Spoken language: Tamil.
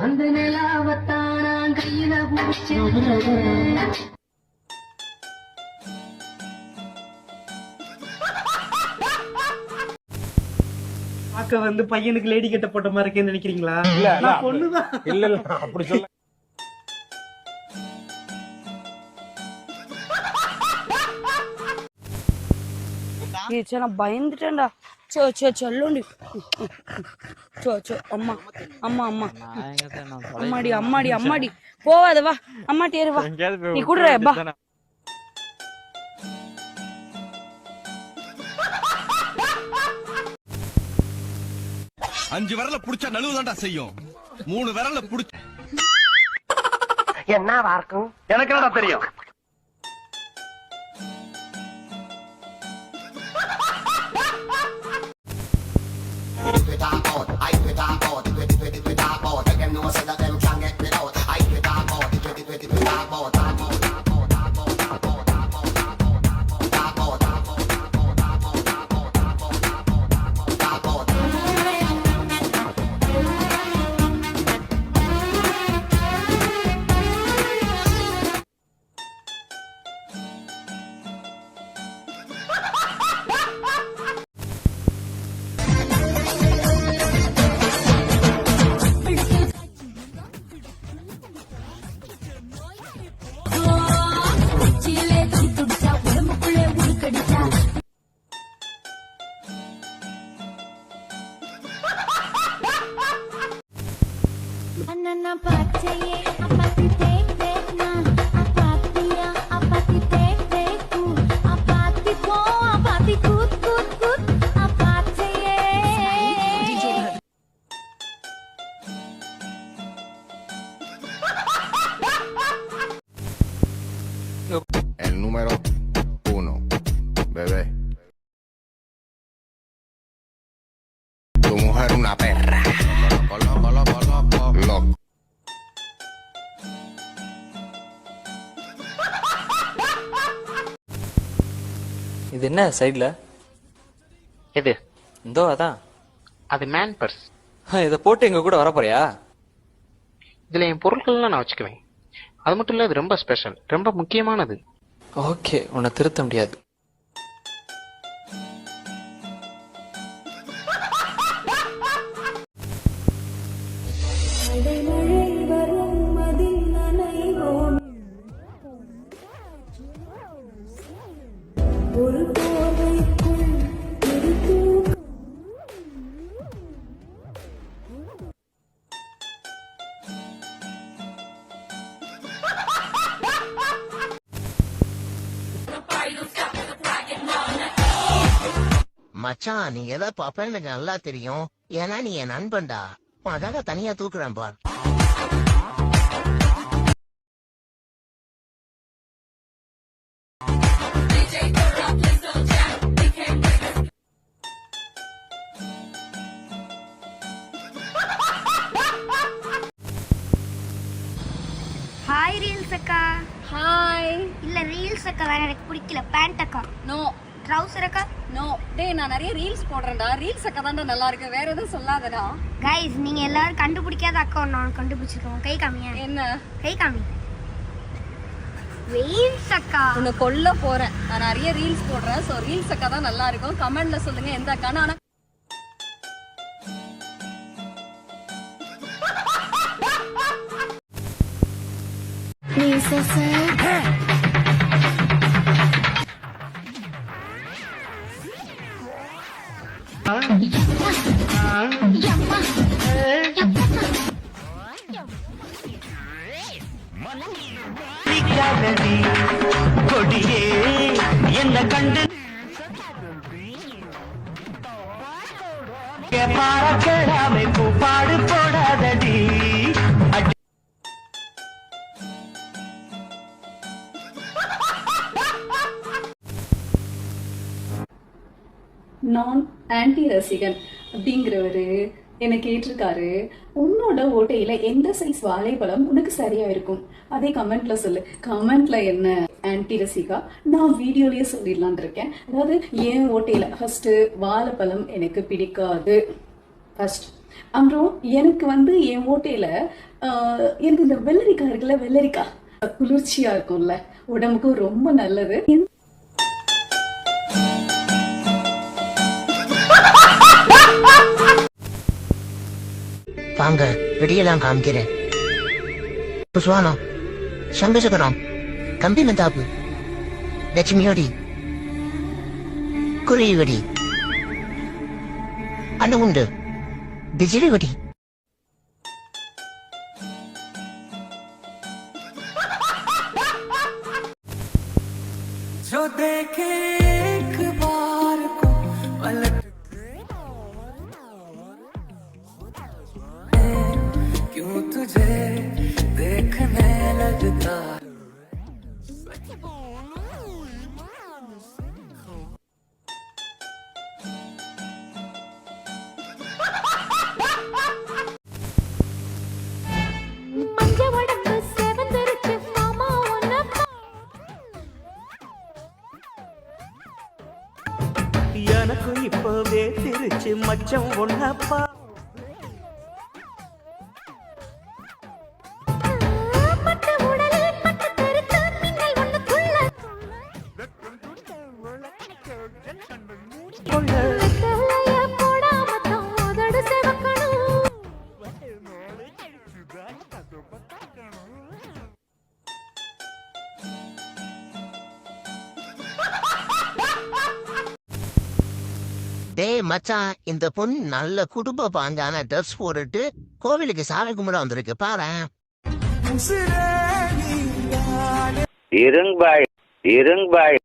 அந்த நிலாவத்தான் நான் கையில பார்க்க வந்து பையனுக்கு லேடி கட்ட போட்ட மாதிரி இருக்கேன்னு நினைக்கிறீங்களா? இல்ல பொண்ணுதான். இல்ல அப்படி சொல்ல. நான் பயந்துட்டேன்டா. சொல்லுண்டி. அம்மா அம்மா அம்மா அம்மாடி அம்மாடி அம்மாடி போவாத வா அம்மாட்டி ஏறு வா நீ குடுற பா. அஞ்சு விரல புடிச்சா நழுவுதான்டா செய்யும். 3 விரல புடிச்ச என்னவா இருக்கும் எனக்கு என்னடா தெரியும். El número 1, bebé. Tu mujer una perra. Loco. இது என்ன சைடுல? எது? இந்தோ அதான். அது மேன் பர்ஸ். இதை போட்டு எங்க கூட வர போறியா? இதுல என் பொருட்கள்லாம் நான் வச்சுக்குவேன். அது மட்டும் இல்ல, இது ரொம்ப ஸ்பெஷல், ரொம்ப முக்கியமானது. ஓகே, உன்னை திருத்த முடியாது. மச்சான் நீ எதை பாப்பேன்னு எனக்கு நல்லா தெரியும். ஏன்னா நீ என் நண்பன்டா. அதாக தனியா தூக்குறேன் பார். ஹாய் ரீல்ஸ் அக்கா. ஹாய். இல்ல ரீல்ஸ் அக்கா வேற, எனக்கு பிடிக்கல. பேண்ட் அக்கா. நோ. ட்ரவுசர் அக்கா. நோ. டேய் நான் நிறைய ரீல்ஸ் போடுறேன்டா. ரீல்ஸ் அக்கா தான்டா நல்லா இருக்கு, வேற எதுவும் சொல்லாதடா. கைஸ் நீங்க எல்லாரும் கண்டுபிடிக்காத அக்கா நான் கண்டுபிடிச்சிருக்கோம். கை காமியா. என்ன? கை காமி. ரீல்ஸ் அக்கா. உன்னை கொல்ல போறேன். நான் நிறைய ரீல்ஸ் போடுறேன். சோ ரீல்ஸ் அக்கா தான் நல்லா இருக்கும். கமெண்ட்ல சொல்லுங்க எந்த அக்கான்னு. ஆனா கொடியே என்ன கண்டு பாடக்கடாமை பாடு போடாதடி. நான் ஆன்டி ரசிகன் அப்படிங்கிறவரு என்ன கேட்டிருக்காரு, உன்னோட ஓட்டையில எந்த சைஸ் வாழைப்பழம் உனக்கு சரியா இருக்கும், அதே கமெண்ட்ல சொல்லு. கமெண்ட்ல என்ன ஆன்டி ரசிகா, நான் வீடியோலயே சொல்லிடலான் இருக்கேன். அதாவது என் ஓட்டையில ஃபர்ஸ்ட் வாழைப்பழம் எனக்கு பிடிக்காது ஃபர்ஸ்ட். அப்புறம் எனக்கு என் ஓட்டையில எனக்கு இந்த வெள்ளரிக்காய் இருக்குல்ல, வெள்ளரிக்காய் குளிர்ச்சியா இருக்கும்ல, உடம்புக்கு ரொம்ப நல்லது. வாங்க வெடியெல்லாம் காமிக்கிறேன். புஷ்வானம், சங்கசகரம், கம்பி மந்தாப்பு, லட்சுமியோடி, குருவி வெடி, அண்ணன் உண்டு, பிஜிலி வெடி. जो देखे एक बार को पलट क्यों तुझे देखने लगता. எனக்கு இப்பவே திருச்சி மச்சம் ஒன்னப்பா. டேய் மச்சான், இந்த பொண்ணு நல்ல குடும்ப பாங்கான ட்ரெஸ் போட்டுட்டு கோவிலுக்கு சாமி கும்பிட வந்திருக்கு பாரு. இருங்க பாய்